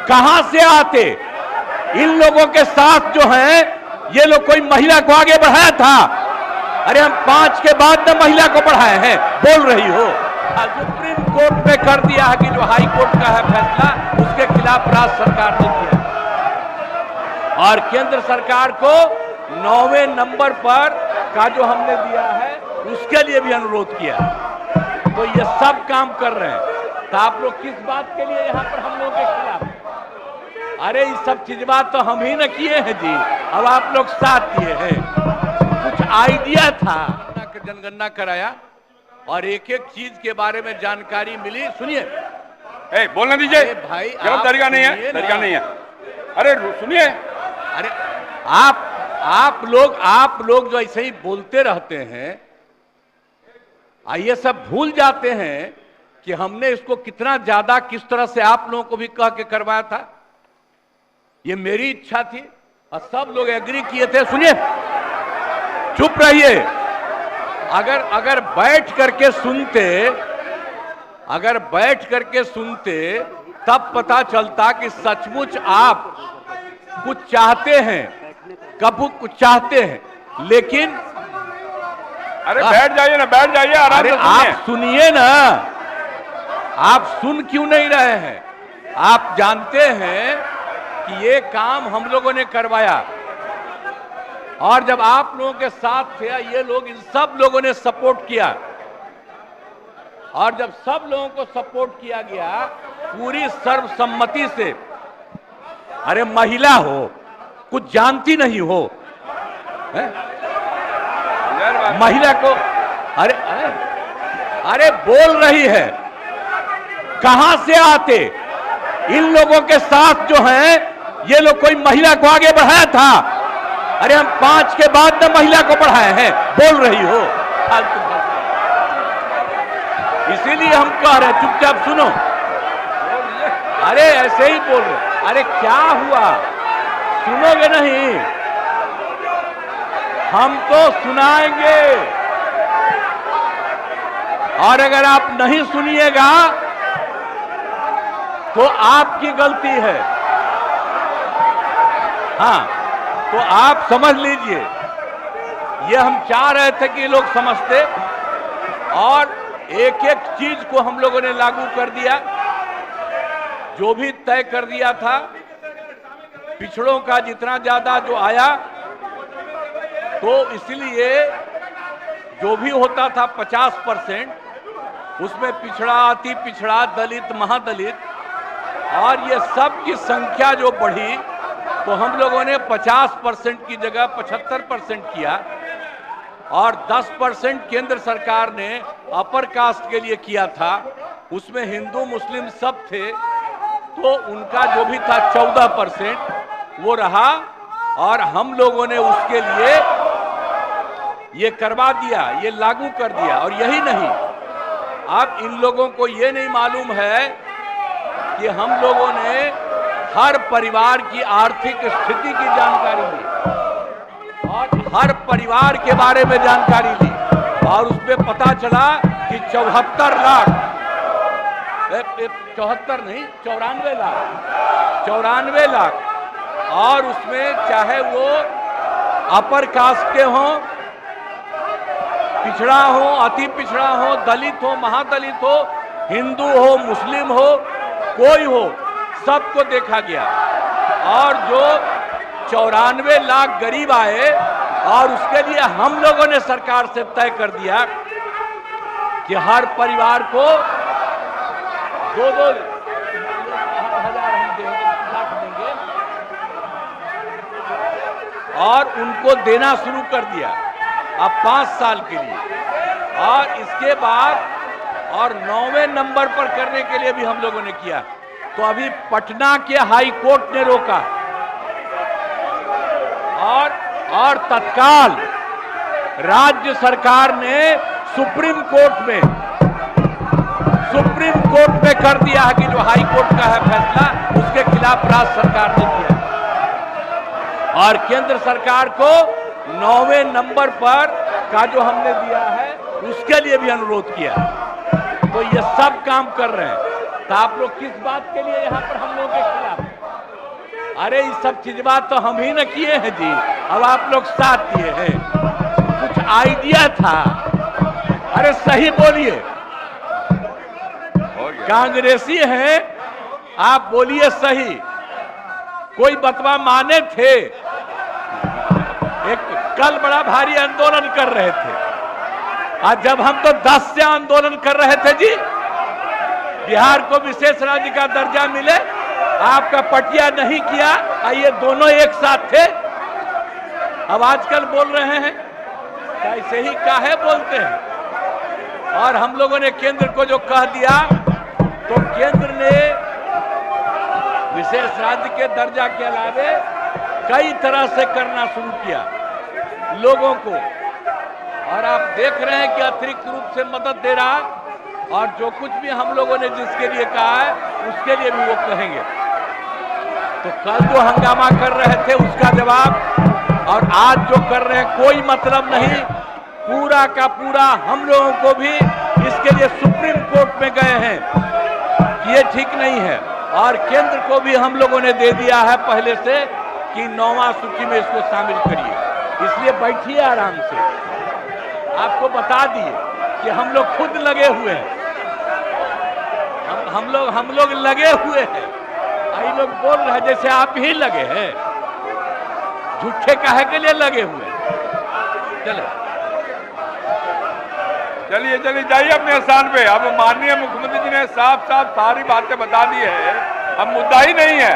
कहां से आते? इन लोगों के साथ जो हैं, ये लोग कोई महिला को आगे बढ़ाया था? अरे हम 5 के बाद न महिला को बढ़ाए हैं, बोल रही हो। सुप्रीम कोर्ट ने कर दिया है कि जो हाई कोर्ट का है फैसला, उसके खिलाफ राज्य सरकार ने किया और केंद्र सरकार को 9वें नंबर पर का जो हमने दिया है उसके लिए भी अनुरोध किया। तो ये सब काम कर रहे हैं, तो आप लोग किस बात के लिए यहाँ पर हम लोगों के खिलाफ? अरे ये सब चीज बात तो हम ही न किए हैं जी, अब आप लोग साथ दिए हैं। कुछ आइडिया था, जनगणना कराया और एक एक चीज के बारे में जानकारी मिली। सुनिए, बोलने दीजिए भाई, गलत तरीका नहीं है, तरीका नहीं है। अरे सुनिए, अरे आप लोग जो ऐसे ही बोलते रहते हैं, ये सब भूल जाते हैं कि हमने इसको कितना ज्यादा किस तरह से आप लोगों को भी कह के करवाया था। ये मेरी इच्छा थी और सब लोग एग्री किए थे। सुनिए, चुप रहिए। अगर बैठ करके सुनते तब पता चलता कि सचमुच आप कुछ चाहते हैं, कब कुछ चाहते हैं, लेकिन अरे बैठ जाइए ना, बैठ जाइए, आराम से सुनिए। आप सुनिए ना, आप सुन क्यों नहीं रहे हैं? आप जानते हैं कि ये काम हम लोगों ने करवाया और जब आप लोगों के साथ थे, ये लोग, इन सब लोगों ने सपोर्ट किया और जब सब लोगों को सपोर्ट किया गया पूरी सर्वसम्मति से, अरे महिला हो, कुछ जानती नहीं हो, महिला को अरे बोल रही है, कहां से आते? इन लोगों के साथ जो हैं, ये लोग कोई महिला को आगे बढ़ाया था? अरे हम 5 के बाद न महिला को बढ़ाए हैं, बोल रही हो। इसीलिए हम कह रहे हैं, चुपचाप सुनो। अरे ऐसे ही बोल रहे, अरे क्या हुआ, सुनोगे नहीं? हम तो सुनाएंगे और अगर आप नहीं सुनिएगा तो आपकी गलती है। हाँ, तो आप समझ लीजिए, ये हम चाह रहे थे कि लोग समझते और एक एक चीज को हम लोगों ने लागू कर दिया, जो भी तय कर दिया था। पिछड़ों का जितना ज्यादा जो आया, तो इसलिए जो भी होता था 50%, उसमें पिछड़ा, अति पिछड़ा, दलित, महादलित और ये सब की संख्या जो बढ़ी, तो हम लोगों ने 50% की जगह 75% किया और 10% केंद्र सरकार ने अपर कास्ट के लिए किया था। उसमें हिंदू मुस्लिम सब थे, तो उनका जो भी था 14% वो रहा और हम लोगों ने उसके लिए ये करवा दिया, ये लागू कर दिया। और यही नहीं, अब इन लोगों को ये नहीं मालूम है कि हम लोगों ने हर परिवार की आर्थिक स्थिति की जानकारी ली और हर परिवार के बारे में जानकारी ली और उसमें पता चला कि 74 लाख, 74 नहीं, 94 लाख और उसमें चाहे वो अपर कास्ट के हों, पिछड़ा हो, अति पिछड़ा हो, दलित हो, महादलित हो, हिंदू हो, मुस्लिम हो, कोई हो, सबको देखा गया और जो 94 लाख गरीब आए और उसके लिए हम लोगों ने सरकार से तय कर दिया कि हर परिवार को 2-2 हजार हम देंगे और उनको देना शुरू कर दिया अब 5 साल के लिए। और इसके बाद और 9वें नंबर पर करने के लिए भी हम लोगों ने किया। तो अभी पटना के हाई कोर्ट ने रोका और तत्काल राज्य सरकार ने सुप्रीम कोर्ट में कर दिया है कि जो हाई कोर्ट का है फैसला, उसके खिलाफ राज्य सरकार ने किया और केंद्र सरकार को 9वें नंबर पर का जो हमने दिया है उसके लिए भी अनुरोध किया। तो ये सब काम कर रहे हैं, तो आप लोग किस बात के लिए यहाँ पर हम लोगों के खिलाफ? अरे ये सब चीजवा तो हम ही न किए हैं जी, अब आप लोग साथ दिए हैं। कुछ आइडिया था, अरे सही बोलिए, कांग्रेसी हैं आप, बोलिए सही। कोई बतवा माने थे, एक कल बड़ा भारी आंदोलन कर रहे थे, आज जब हम तो 10 से आंदोलन कर रहे थे जी, बिहार को विशेष राज्य का दर्जा मिले, आपका पटिया नहीं किया, ये दोनों एक साथ थे। अब आजकल बोल रहे हैं, ऐसे ही काहे बोलते हैं। और हम लोगों ने केंद्र को जो कह दिया, तो केंद्र ने विशेष राज्य के दर्जा के अलावे कई तरह से करना शुरू किया लोगों को, और आप देख रहे हैं कि अतिरिक्त रूप से मदद दे रहा, और जो कुछ भी हम लोगों ने जिसके लिए कहा है उसके लिए भी वो कहेंगे। तो कल जो हंगामा कर रहे थे उसका जवाब, और आज जो कर रहे हैं कोई मतलब नहीं। पूरा का पूरा हम लोगों को भी इसके लिए सुप्रीम कोर्ट में गए हैं कि ये ठीक नहीं है, और केंद्र को भी हम लोगों ने दे दिया है पहले से कि 9वां सूची में इसको शामिल करिए। इसलिए बैठिए आराम से, आपको बता दिए कि हम लोग खुद लगे हुए हैं, हम लोग लगे हुए हैं। आई लोग बोल रहे हैं जैसे आप ही लगे हैं, झूठे काहे के लिए लगे हुए हैं। चलिए चलिए जाइए अपने स्थान पे। अब माननीय मुख्यमंत्री जी ने साफ साफ सारी बातें बता दी है, अब मुद्दा ही नहीं है,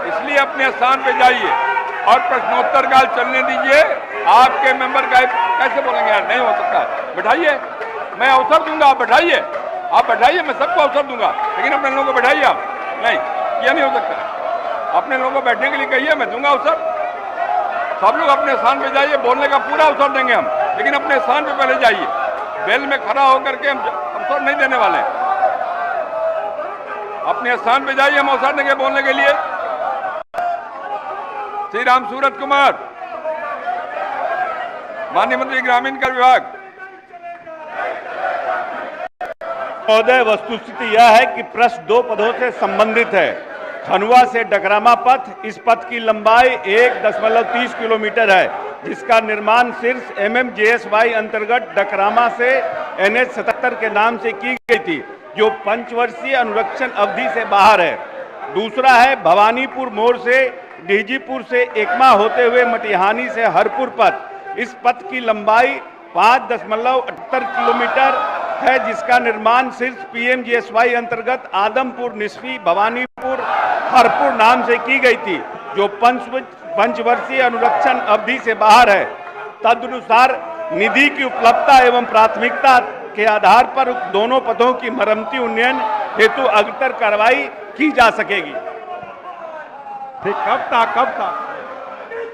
इसलिए अपने स्थान पे जाइए और प्रश्नोत्तर काल चलने दीजिए। आपके मेंबर का कैसे बोलेंगे यार, नहीं हो सकता, बैठाइए, मैं अवसर दूंगा, आप बैठाइए, मैं सबको अवसर दूंगा, लेकिन अपने लोगों को बैठाइए आप। नहीं, यह नहीं हो सकता, अपने लोगों को बैठने के लिए कहिए, मैं दूंगा अवसर। सब लोग अपने स्थान पे जाइए, बोलने का पूरा अवसर देंगे हम, लेकिन अपने स्थान पे पहले जाइए। बेल में खड़ा होकर के हम अवसर नहीं देने वाले, अपने स्थान पे जाइए, हम अवसर देंगे बोलने के लिए। श्री राम सूरत कुमार, माननीय मंत्री ग्रामीण कार्य विभाग। महोदय, वस्तुस्थिति यह है कि प्रश्न 2 पदों से संबंधित है। खनुआ से डकरामा पथ, इस पथ की लंबाई 1.30 किलोमीटर है, जिसका निर्माण शीर्ष MMJSY अंतर्गत डकरामा से NH 77 के नाम से की गई थी, जो 5 वर्षीय अनुरक्षण अवधि से बाहर है। दूसरा है भवानीपुर मोड़ से डीजीपुर से एकमा होते हुए मटिहानी से हरपुर पथ, इस पथ की लंबाई 5.78 किलोमीटर है, जिसका निर्माण शीर्ष PMJSY अंतर्गत आदमपुर निस्वी भवानीपुर हरपुर नाम से की गई थी, जो 5 वर्षीय अनुरक्षण अवधि से बाहर है। तदनुसार निधि की उपलब्धता एवं प्राथमिकता के आधार पर दोनों पथों की मरम्मती उन्नयन हेतु अग्रतर कार्रवाई की जा सकेगी। कब था